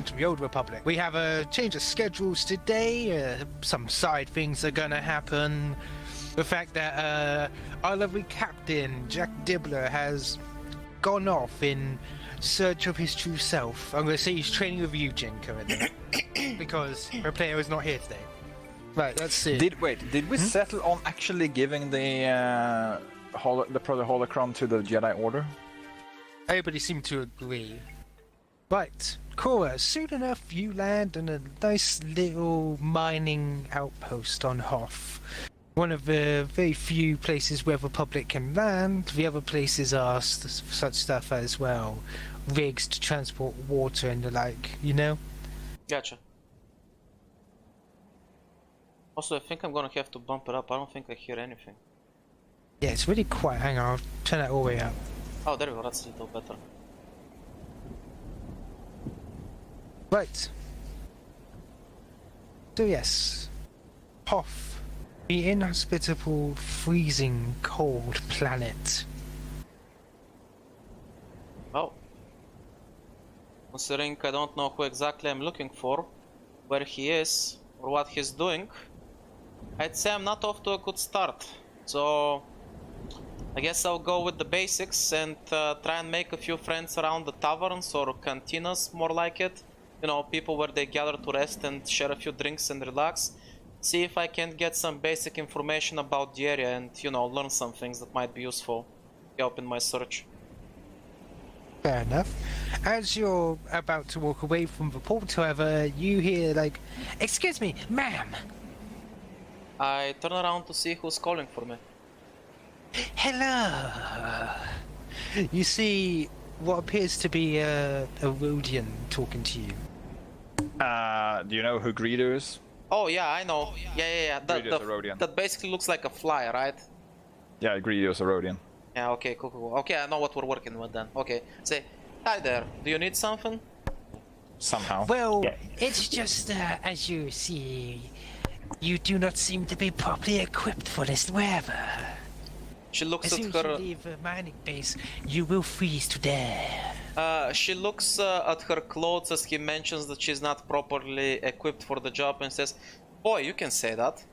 to the Old Republic. We have a change of schedules today. Some side things are gonna happen. The fact that our lovely captain, Jack Dibler, has gone off in search of his true self. I'm gonna say he's training with Eugen currently. Because her player is not here today. Right, that's it. Did we settle on actually giving the holocron to the Jedi Order? Everybody seemed to agree. Right, Cora, soon enough you land in a nice little mining outpost on Hoth. One of the very few places where the public can land. The other places are such stuff as well. Rigs to transport water and the like, you know? Gotcha. Also, I think I'm gonna have to bump it up. I don't think I hear anything. Yeah, it's really quiet. Hang on, I'll turn that all the way up. Oh, there we go. That's a little better. Right. So yes, Hoth, the inhospitable, freezing, cold planet. Oh. Considering I don't know who exactly I'm looking for, where he is, or what he's doing, I'd say I'm not off to a good start. So I guess I'll go with the basics and try and make a few friends around the taverns or cantinas, more like it. You know, people where they gather to rest and share a few drinks and relax. See if I can get some basic information about the area and, you know, learn some things that might be useful. Help in my search. Fair enough. As you're about to walk away from the port, however, you hear like, "Excuse me, ma'am." I turn around to see who's calling for me. Hello. You see what appears to be a Rodian talking to you. Do you know who Greedo is? Oh yeah, I know. Yeah. Greedo's a Rodian. That basically looks like a fly, right? Yeah, Greedo's a Rodian. Yeah, okay, cool. Okay, I know what we're working with then. Okay, say, hi there, do you need something? Somehow. Well, it's just, as you see, you do not seem to be properly equipped for this weather. She looks As at soon as her... you leave the mining base, you will freeze to death. She looks at her clothes as he mentions that she's not properly equipped for the job and says, boy, you can say that.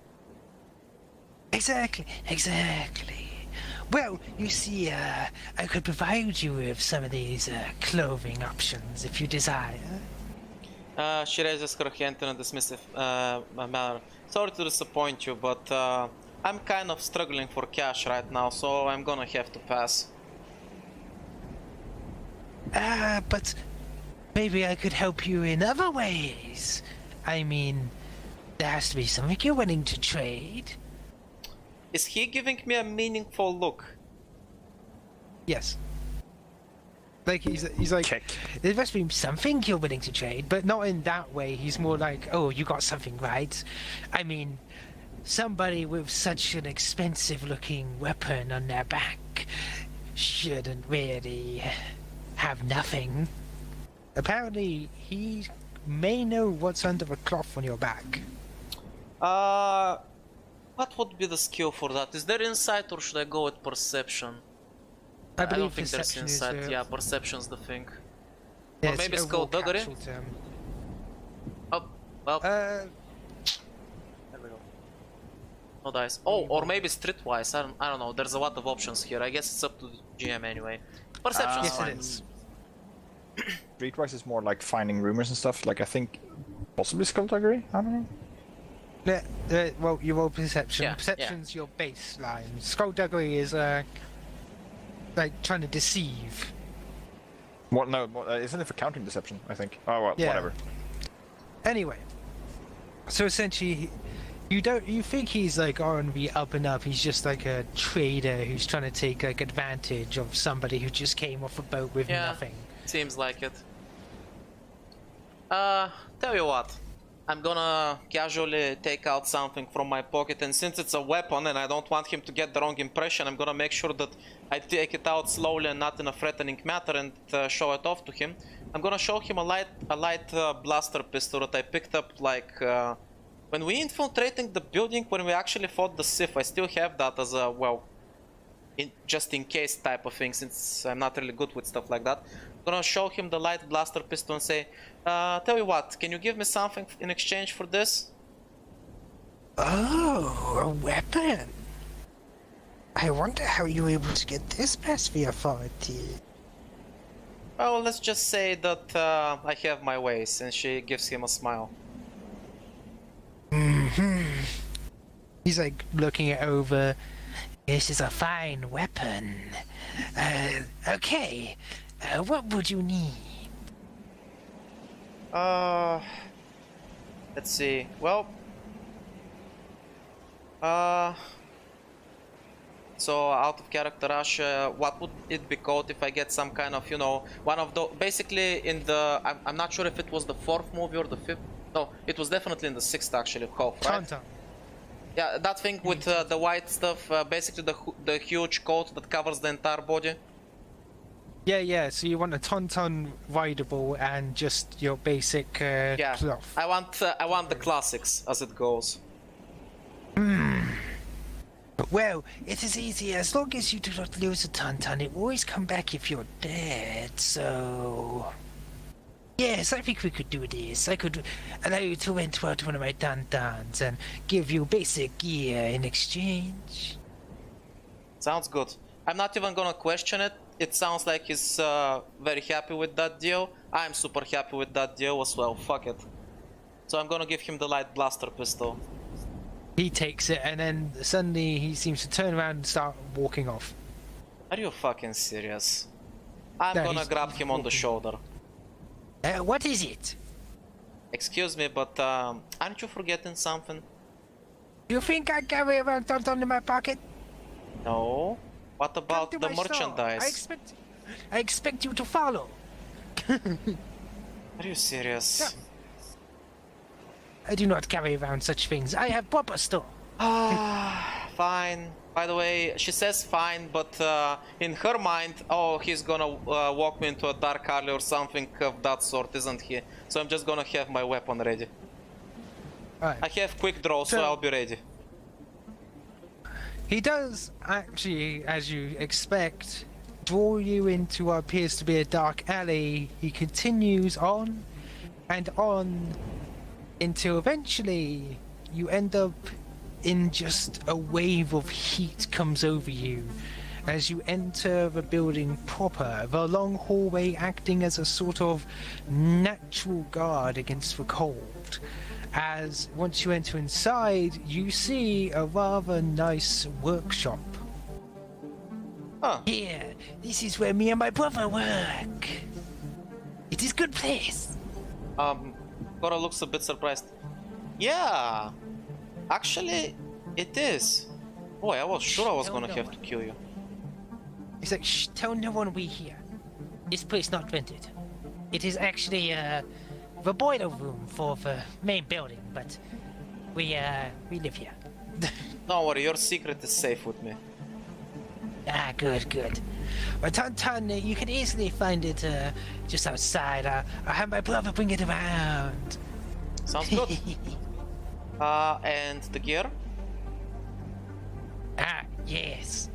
Exactly. Well, you see, I could provide you with some of these clothing options if you desire. She raises her hand in a dismissive manner. Sorry to disappoint you, but I'm kind of struggling for cash right now, so I'm gonna have to pass. But maybe I could help you in other ways. I mean, there has to be something you're willing to trade. Is he giving me a meaningful look? Yes. Like, he's like, Check. there must be something you're willing to trade, but not in that way. He's more like, oh, you got something, right? I mean, somebody with such an expensive-looking weapon on their back shouldn't really have nothing. Apparently, he may know what's under the cloth on your back. What would be the skill for that? Is there insight or should I go with perception? I don't believe think there's perception is insight. Yeah, perception's the thing. yeah, Or it's maybe a skullduggery? capsule term. Oh, well, there we go. No dice. Oh, or maybe streetwise. I don't know. There's a lot of options here. I guess it's up to the GM anyway. Perception's yes, fine. it is. Streetwise is more like finding rumors and stuff. Like I think possibly skullduggery. I don't know. Well, you roll perception. Yeah, Perception's your baseline. Skullduggery is like trying to deceive. What? No, isn't it for counting deception? I think. Oh well, Yeah. whatever. Anyway, so essentially, you think he's like on the up and up. He's just like a trader who's trying to take like advantage of somebody who just came off a boat with Yeah. nothing. Seems like it. Tell you what. I'm gonna casually take out something from my pocket, and since it's a weapon and I don't want him to get the wrong impression, I'm gonna make sure that I take it out slowly and not in a threatening manner and show it off to him. I'm gonna show him a light blaster pistol that I picked up like when we infiltrating the building when we actually fought the Sith. I still have that as a, well, just in case type of thing, since I'm not really good with stuff like that. I'm gonna show him the light blaster pistol and say, tell you what, can you give me something in exchange for this? Oh, a weapon. I wonder how you were able to get this past the authority. Well, let's just say that I have my ways, and she gives him a smile. He's like looking it over. This is a fine weapon. Okay. What would you need? Let's see. Well, so out of character, Russia, what would it be called if I get some kind of, you know, one of the, basically in the, I'm not sure if it was the 4th movie or the 5th. No, it was definitely in the 6th actually, Hope, right? Tauntaun. Yeah, that thing with the white stuff, basically the huge coat that covers the entire body. Yeah, so you want a Tauntaun rideable and just your basic Yeah, cloth. I want the classics as it goes. Well, it is easy. As long as you do not lose a Tauntaun, it will always come back if you're dead, so... Yes, I think we could do this. I could allow you to enter out one of my Tauntauns and give you basic gear in exchange. Sounds good. I'm not even gonna question it. It sounds like he's very happy with that deal. I'm super happy with that deal as well. Fuck it. So I'm gonna give him the light blaster pistol. He takes it, and then suddenly he seems to turn around and start walking off. Are you fucking serious? I'm No, gonna he's grab him on the walking. shoulder. What is it? Excuse me, but aren't you forgetting something? You think I carry around Tauntaun in my pocket? No. What Come about to the my store. merchandise? I expect you to follow. Are you serious? I do not carry around such things. I have proper store. Ah, fine. By the way, she says fine, but in her mind, oh, he's gonna walk me into a dark alley or something of that sort, isn't he? So I'm just gonna have my weapon ready. Right. I have quick draw, so I'll be ready. He does actually, as you expect, draw you into what appears to be a dark alley. He continues on and on until eventually you end up in just a wave of heat comes over you as you enter the building proper, the long hallway acting as a sort of natural guard against the cold. As once you enter inside, you see a rather nice workshop. Huh. Here, this is where me and my brother work. It is good place. Cora looks a bit surprised. Yeah, actually, it is. Boy, I was sure I was gonna have to kill you. He's like, shh, tell no one we here. This place not rented. It is actually, the boiler room for the main building, but we live here. Don't worry, your secret is safe with me. Ah, good. But Tauntaun, you can easily find it, just outside. I'll have my brother bring it around. Sounds good. And the gear? Yes.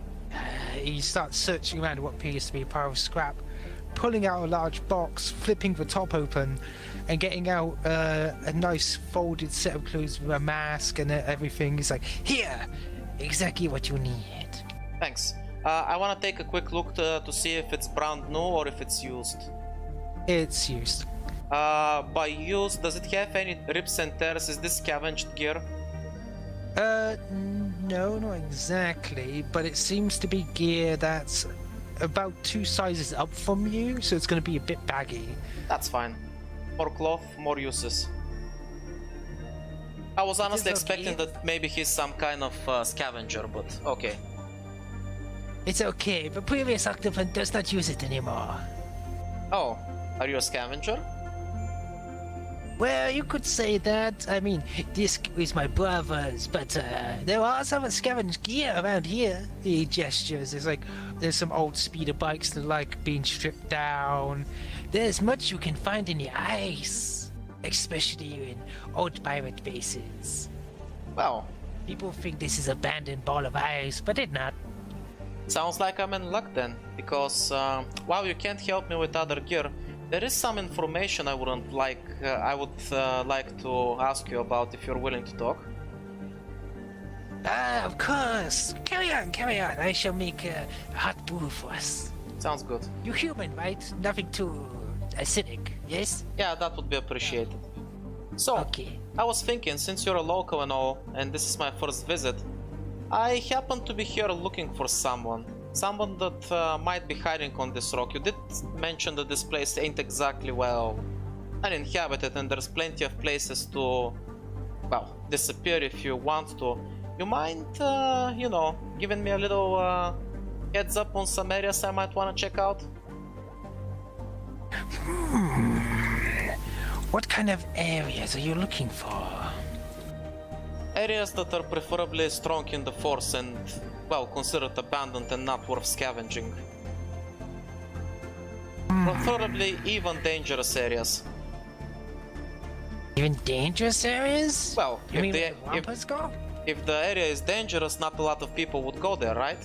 He starts searching around what appears to be a pile of scrap, pulling out a large box, flipping the top open, and getting out a nice folded set of clothes with a mask and everything. He's like, here, exactly what you need. Thanks. I want to take a quick look to see if it's brand new or if it's used. It's used. By used, does it have any rips and tears? Is this scavenged gear? No, not exactly, but it seems to be gear that's about 2 sizes up from you, so it's going to be a bit baggy. That's fine. More cloth, more uses. I was honestly expecting that maybe he's some kind of scavenger, but okay. It's okay, the previous occupant does not use it anymore. Oh, are you a scavenger? Well, you could say that. I mean, this is my brother's, but there are some scavenged gear around here. He gestures. There's some old speeder bikes that like being stripped down. There's much you can find in the ice, especially in old pirate bases. Well, People think this is an abandoned ball of ice, but it's not. Sounds like I'm in luck then, because while you can't help me with other gear, there is some information I would like to ask you about if you're willing to talk. Of course. Carry on, carry on. I shall make a hot brew for us. Sounds good. You're human, right? Nothing too acidic, yes? Yeah, that would be appreciated. So, Okay. I was thinking, since you're a local and all, and this is my first visit, I happen to be here looking for someone. Someone that might be hiding on this rock. You did mention that this place ain't exactly, well, uninhabited, and there's plenty of places to, well, disappear if you want to. You mind, you know, giving me a little heads up on some areas I might want to check out? What kind of areas are you looking for? Areas that are preferably strong in the force and, well, considered abandoned and not worth scavenging. Preferably even dangerous areas. Even dangerous areas? Well, You mean if where the Wampas go? if the area is dangerous, not a lot of people would go there, right?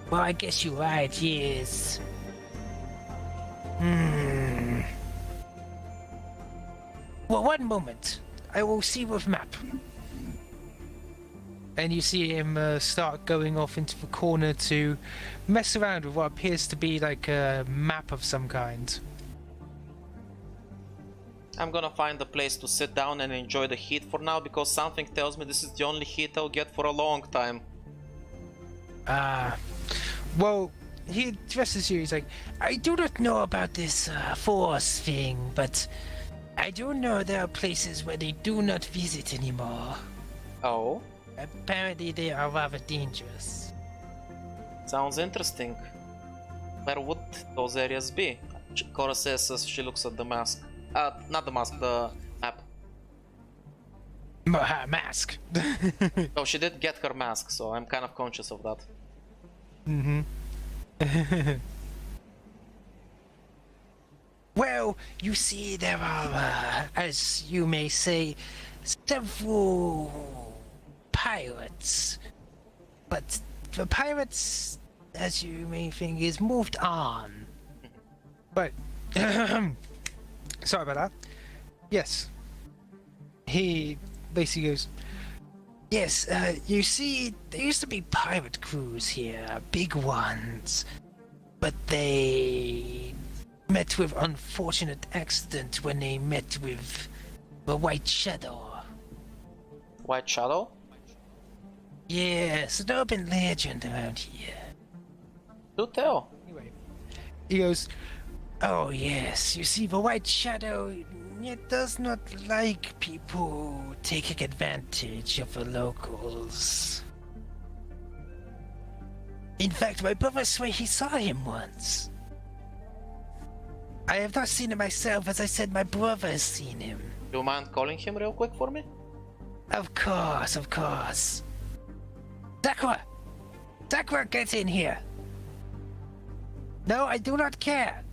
Well, I guess you're right, yes. Well, one moment. I will see with map. And you see him start going off into the corner to mess around with what appears to be like a map of some kind. I'm gonna find a place to sit down and enjoy the heat for now, because something tells me this is the only heat I'll get for a long time. Well, he addresses you. He's like, I do not know about this force thing, but I do know there are places where they do not visit anymore. Oh? Apparently they are rather dangerous. Sounds interesting. Where would those areas be? Cora says as she looks at the mask. Not the mask, the map. Mask. Oh, she did get her mask, so I'm kind of conscious of that. Well, you see, there are, as you may say, several pirates. But the pirates, as you may think, is moved on. But, sorry about that. Yes. He basically goes, yes, you see, there used to be pirate crews here, big ones. But they met with unfortunate accident when they met with the White Shadow. White Shadow? Yes, an urban legend around here. Do tell. Anyway, he goes, oh yes, you see, the White Shadow, it does not like people taking advantage of the locals. In fact, my brother swear he saw him once. I have not seen him myself, as I said, my brother has seen him. Do you mind calling him real quick for me? Of course, of course. Sakura! Sakura, get in here! No, I do not care.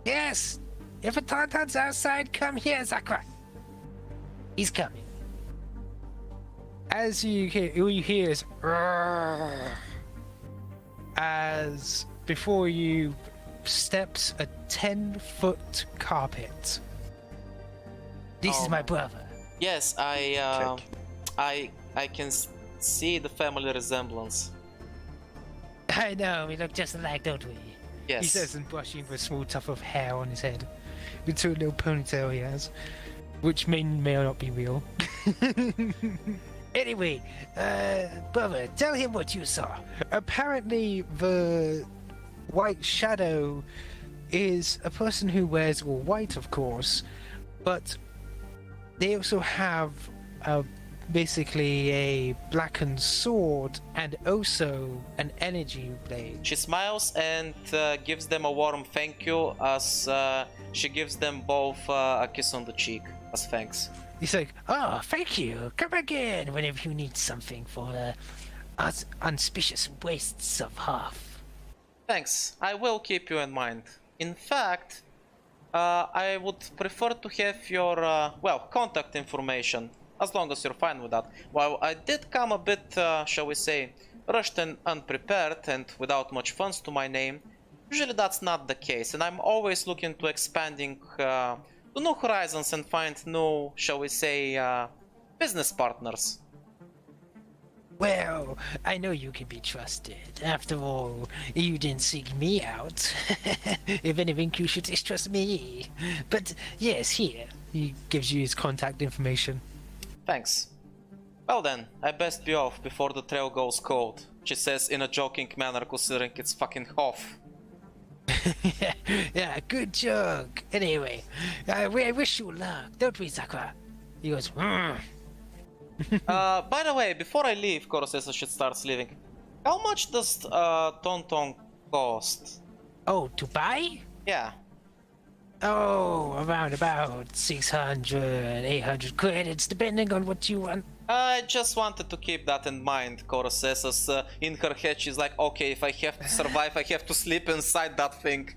Yes! If a Tauntaun's outside, come here, Sakura! He's coming. As you hear, all you hear is "Rrrr," as before you steps a 10-foot carpet. This is my brother. Yes, I can see the family resemblance. I know, we look just alike, don't we? Yes. He says and brushing the small tuft of hair on his head. Into a little ponytail he has. Which may or not be real. Anyway, brother, tell him what you saw. Apparently the White Shadow is a person who wears all white, of course, but they also have basically a blackened sword and also an energy blade. She smiles and gives them a warm thank you as she gives them both a kiss on the cheek as thanks. He's like, oh, thank you. Come again whenever you need something for us unsuspicious wastes of half. Thanks, I will keep you in mind. In fact, I would prefer to have your, well, contact information. as long as you're fine with that. Well, I did come a bit, shall we say, rushed and unprepared and without much funds to my name. Usually that's not the case, and I'm always looking to expanding to new horizons and find new, shall we say, business partners. Well, I know you can be trusted. After all, you didn't seek me out. If anything, you should distrust me. But yes, here. He gives you his contact information. Thanks. Well then, I best be off before the trail goes cold, she says in a joking manner considering it's fucking off. Yeah, good joke. Anyway, I wish you luck. Don't we, Sakura? He goes, By the way, before I leave, Koro says as she starts leaving, how much does Tonton cost? Oh, to buy? Yeah. Oh, around about 600, 800 credits, depending on what you want. I just wanted to keep that in mind, Koro says as in her head she's like, okay, if I have to survive, I have to sleep inside that thing.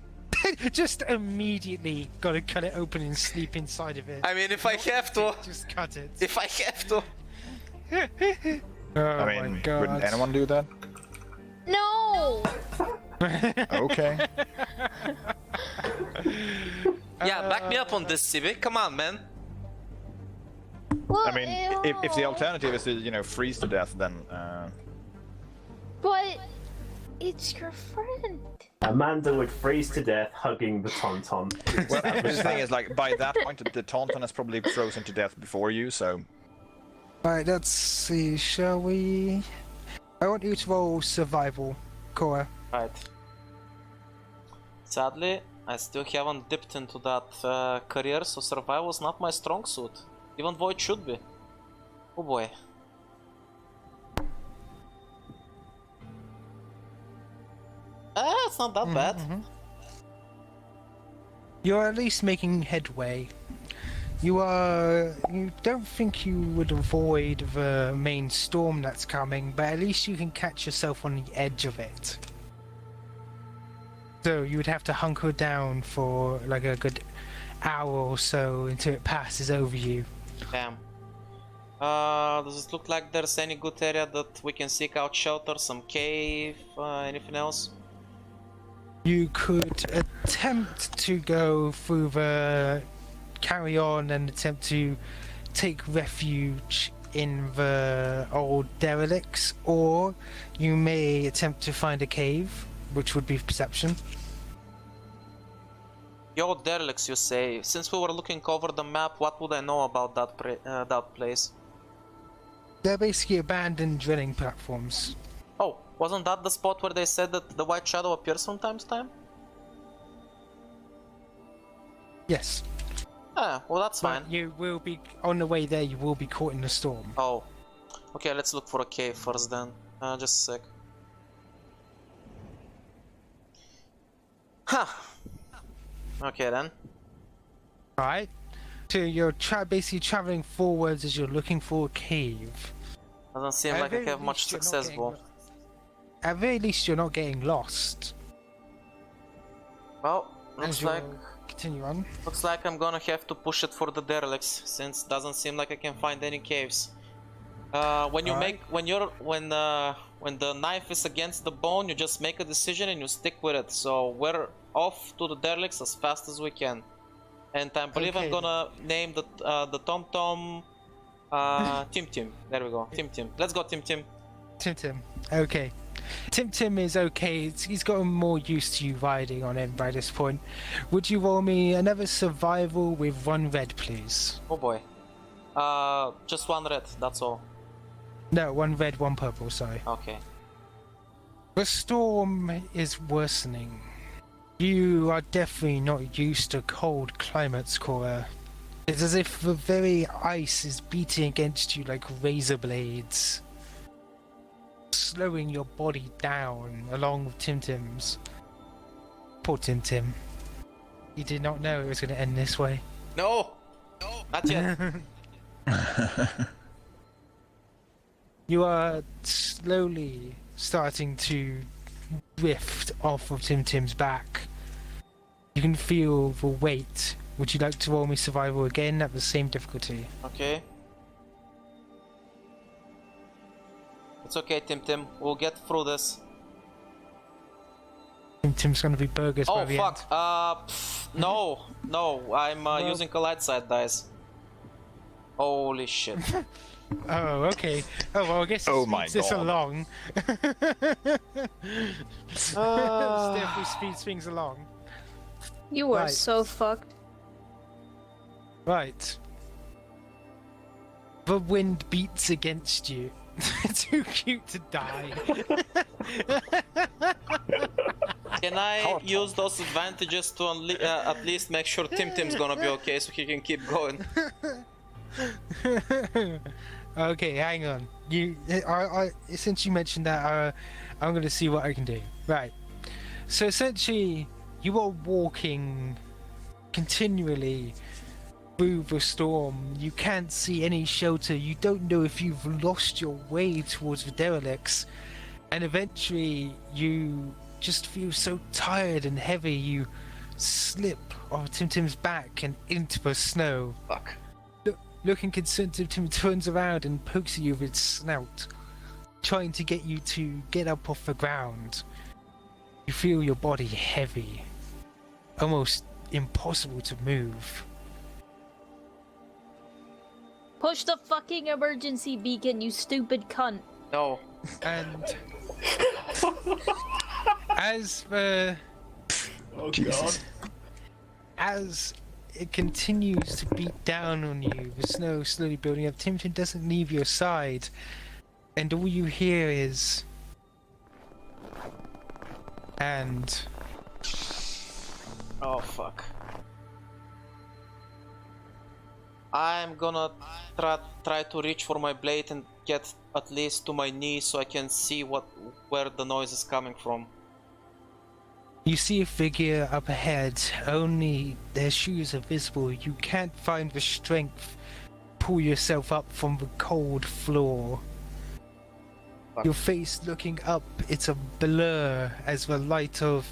Just immediately gotta cut it open and sleep inside of it. I mean, if I have to. Just cut it. If I have to. Oh I my mean, god. wouldn't anyone do that? No! Okay. Yeah, back me up on this, Sibby. Come on, man. Well, I mean, if the alternative is to, you know, freeze to death, then But it's your friend. Amanda would freeze to death hugging the Tauntaun. well, the thing is, like, by that point, the Tauntaun is probably frozen to death before you, so. Alright, let's see, shall we? I want you to roll survival, Cora. Right. Sadly, I still haven't dipped into that career, so survival is not my strong suit. Even though it should be. Oh boy. It's not that bad. You're at least making headway. You don't think you would avoid the main storm that's coming, but at least you can catch yourself on the edge of it. So you would have to hunker down for like a good hour or so until it passes over you. Damn. Does it look like there's any good area that we can seek out shelter? Some cave? Anything else? You could attempt to go through the carry on and attempt to take refuge in the old derelicts, or you may attempt to find a cave, which would be perception. The old derelicts, you say. Since we were looking over the map, what would I know about that place? They're basically abandoned drilling platforms. Oh, wasn't that the spot where they said that the white shadow appears from time to time? Yes. Ah, well that's fine. But you will be, on the way there, you will be caught in a storm. Oh. Okay, let's look for a cave first then. Just a sec. Huh. Okay then. Right? So you're basically traveling forwards as you're looking for a cave. Doesn't seem At like I very have much least you're not success, getting bro. lo- At very least, you're not getting lost. Well, looks As you like continue on. I'm gonna have to push it for the derelicts, since doesn't seem like I can find any caves. When you Alright. when the knife is against the bone, you just make a decision and you stick with it. So we're off to the derelicts as fast as we can, and I believe I'm Okay. gonna name the Tom Tom Tim Tim. There we go, Tim Tim. Let's go, Tim Tim. Tim. Okay. Tim is okay. He's gotten more used to you riding on him by this point. Would you roll me another survival with 1 red, please? Oh boy. Just 1 red. That's all. No, 1 red, 1 purple, sorry. Okay. The storm is worsening. You are definitely not used to cold climates, Cora. It's as if the very ice is beating against you like razor blades, slowing your body down along with Tim's. Poor Tim. He did not know it was going to end this way. No, not yet. You are slowly starting to drift off of Tim's back. You can feel the weight. Would you like to roll me survival again at the same difficulty? Okay. It's okay, Tim. We'll get through this. Tim's gonna be burgers by Oh the fuck. end. No. I'm using a light side dice. Holy shit. Oh, okay. Oh, well, I guess Oh it my speeds this God. along. Definitely speeds things along. You are Right. so fucked. Right. The wind beats against you. Too cute to die. Can I use those advantages to at least make sure Tim's gonna be okay so he can keep going? Okay, hang on. Since you mentioned that, I'm gonna see what I can do. Right. So essentially, you are walking continually through the storm. You can't see any shelter. You don't know if you've lost your way towards the derelicts, and eventually you just feel so tired and heavy. You slip off Tim's back and into the snow. Fuck. Looking concerned, Tim turns around and pokes at you with its snout, trying to get you to get up off the ground. You feel your body heavy, almost impossible to move. Push the fucking emergency beacon, you stupid cunt. No. And as the Oh god. as it continues to beat down on you, the snow slowly building up. Tim doesn't leave your side, and all you hear is and Oh fuck. I'm gonna try to reach for my blade and get at least to my knee so I can see where the noise is coming from. you see a figure up ahead. Only their shoes are visible. You can't find the strength to pull yourself up from the cold floor. Fuck. Your face looking up, it's a blur as the light of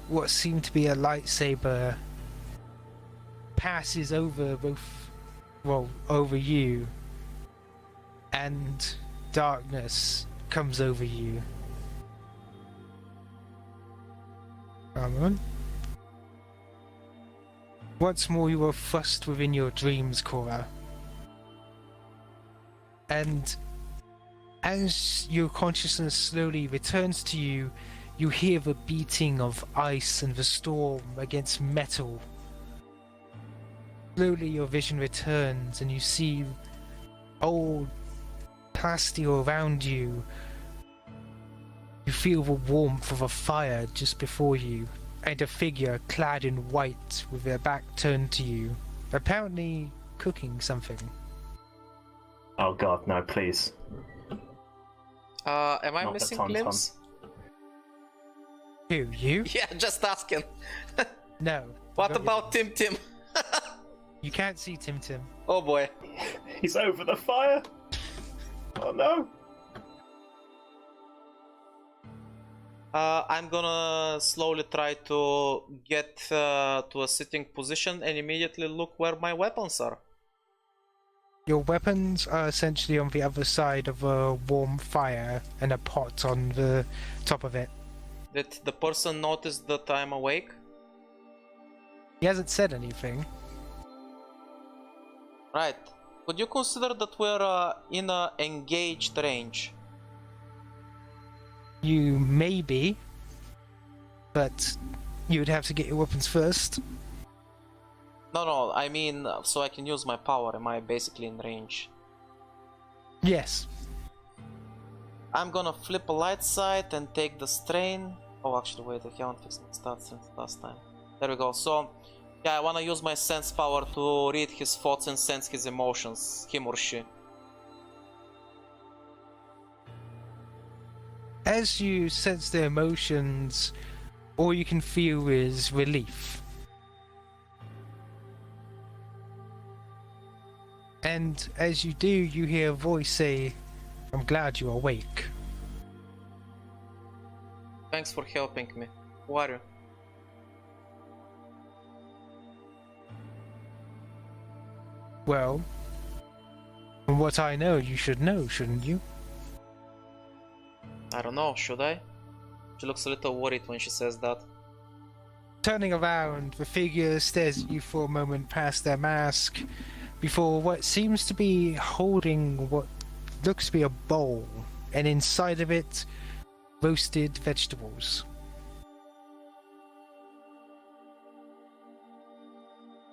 what seemed to be a lightsaber passes over over you, and darkness comes over you. Come on. Once more you are thrust within your dreams, Cora. And as your consciousness slowly returns to you, you hear the beating of ice and the storm against metal. Slowly your vision returns and you see old plasteel around you. You feel the warmth of a fire just before you, and a figure clad in white with their back turned to you, apparently cooking something. Oh god, no, please. Am I Not the missing Tauntaun. limbs? Who, you? Yeah, just asking. No. What Not about Tim? You can't see Tim. Oh boy. He's over the fire. Oh no. I'm gonna slowly try to get to a sitting position and immediately look where my weapons are. Your weapons are essentially on the other side of a warm fire and a pot on the top of it. Did the person notice that I'm awake? He hasn't said anything. Right. Could you consider that we're in a engaged range? You may be, but you would have to get your weapons first. No, I mean, so I can use my power. Am I basically in range? Yes. I'm gonna flip a light side and take the strain. Oh, actually, wait, I haven't fixed my stats since last time. There we go. So, yeah, I wanna use my sense power to read his thoughts and sense his emotions, him or she. As you sense their emotions, all you can feel is relief. And as you do, you hear a voice say, "I'm glad you're awake." Thanks for helping me. Who are you? Well, from what I know, you should know, shouldn't you? I don't know, should I? She looks a little worried when she says that. Turning around, the figure stares at you for a moment past their mask, before what seems to be holding what looks to be a bowl, and inside of it, roasted vegetables.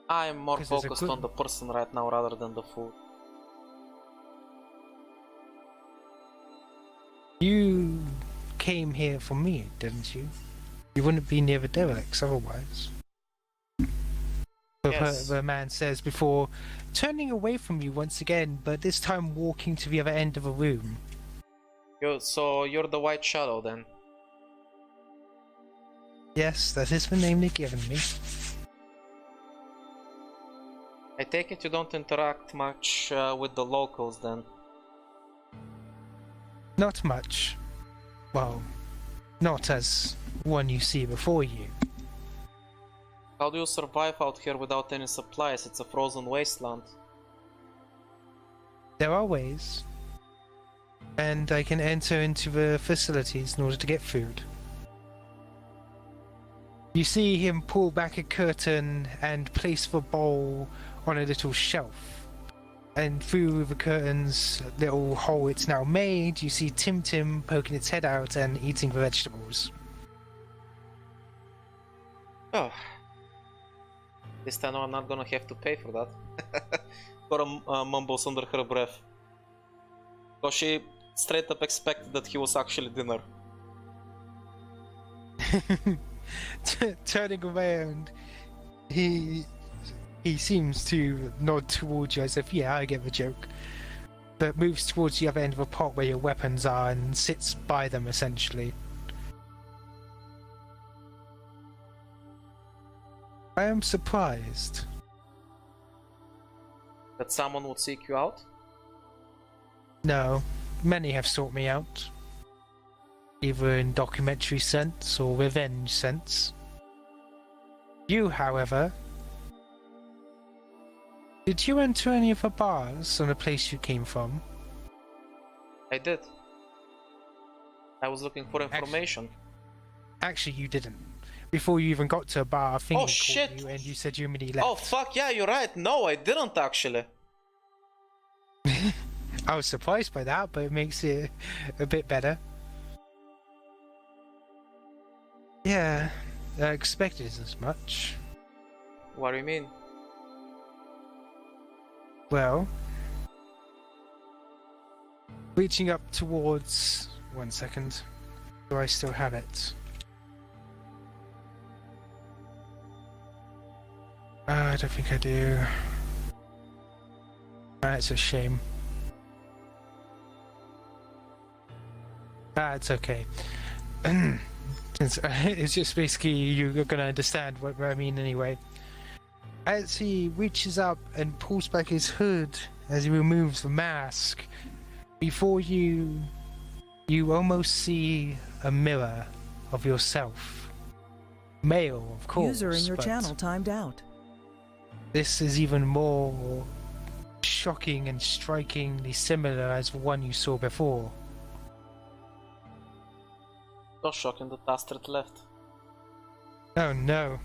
I'm more 'Cause there's a focused good- on the person right now rather than the food. You came here for me, didn't you? You wouldn't be near the derelicts otherwise. Yes. The man says before turning away from you once again, but this time walking to the other end of the room. So you're the White Shadow then? Yes, that is the name they've given me. I take it you don't interact much with the locals then? Not much. Well, not as one you see before you. How do you survive out here without any supplies? It's a frozen wasteland. There are ways. And I can enter into the facilities in order to get food. You see him pull back a curtain and place the bowl on a little shelf. And through the curtain's little hole it's now made, you see Tim Tim poking its head out and eating the vegetables. Oh. This time I'm not gonna have to pay for that. Cora mumbles under her breath. So she straight up expected that he was actually dinner. Turning around, he seems to nod towards you as if, yeah, I get the joke. But moves towards the other end of the pot where your weapons are and sits by them essentially. I am surprised. That someone would seek you out? No, many have sought me out. Either in documentary sense or revenge sense. You, however... Did you enter any of the bars on the place you came from? I did. I was looking for information. Actually, you didn't. Before you even got to a bar, I think Oh, he called shit. you and you said you immediately left. Oh fuck yeah, you're right. No, I didn't actually. I was surprised by that, but it makes it a bit better. Yeah, I expected as much. What do you mean? Well, reaching up towards... 1 second. Do I still have it? I don't think I do. It's a shame. It's okay. It's just basically you're gonna understand what I mean anyway. As he reaches up and pulls back his hood as he removes the mask, before you almost see a mirror of yourself. Male, of course. User in your but channel timed out. this is even more shocking and strikingly similar as the one you saw before. So shocking that Astrid left. Oh no.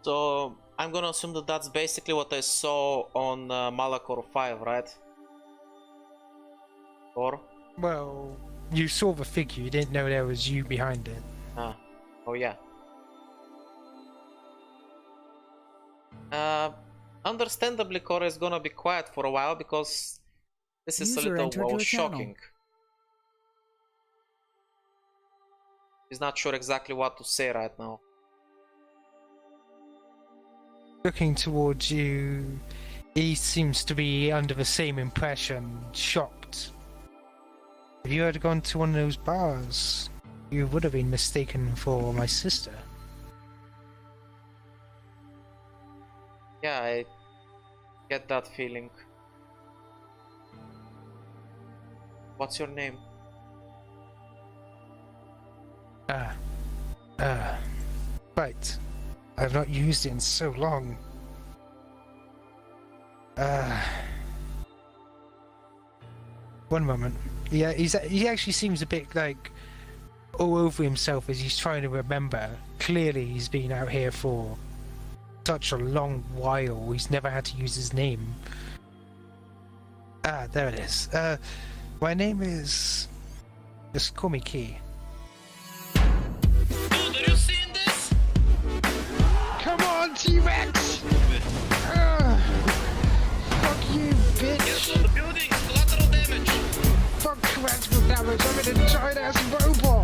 So I'm gonna assume that that's basically what I saw on Malachor 5, right? Or? Well, you saw the figure, you didn't know there was you behind it. Ah. Oh yeah. Understandably, Cora is gonna be quiet for a while because this is User a entered little your channel. shocking. He's not sure exactly what to say right now. Looking towards you, he seems to be under the same impression, shocked. If you had gone to one of those bars, you would have been mistaken for my sister. Yeah, I get that feeling. What's your name? Right. I've not used it in so long. One moment. Yeah, he actually seems a bit like all over himself as he's trying to remember. Clearly, he's been out here for such a long while. He's never had to use his name. Ah, there it is. My name is. Just call me Key. Dude, are you seeing this? Come on, T-Rex! Fuck you, bitch! Yes, on the buildings, collateral damage. Fuck collateral damage, I'm an giant ass robot!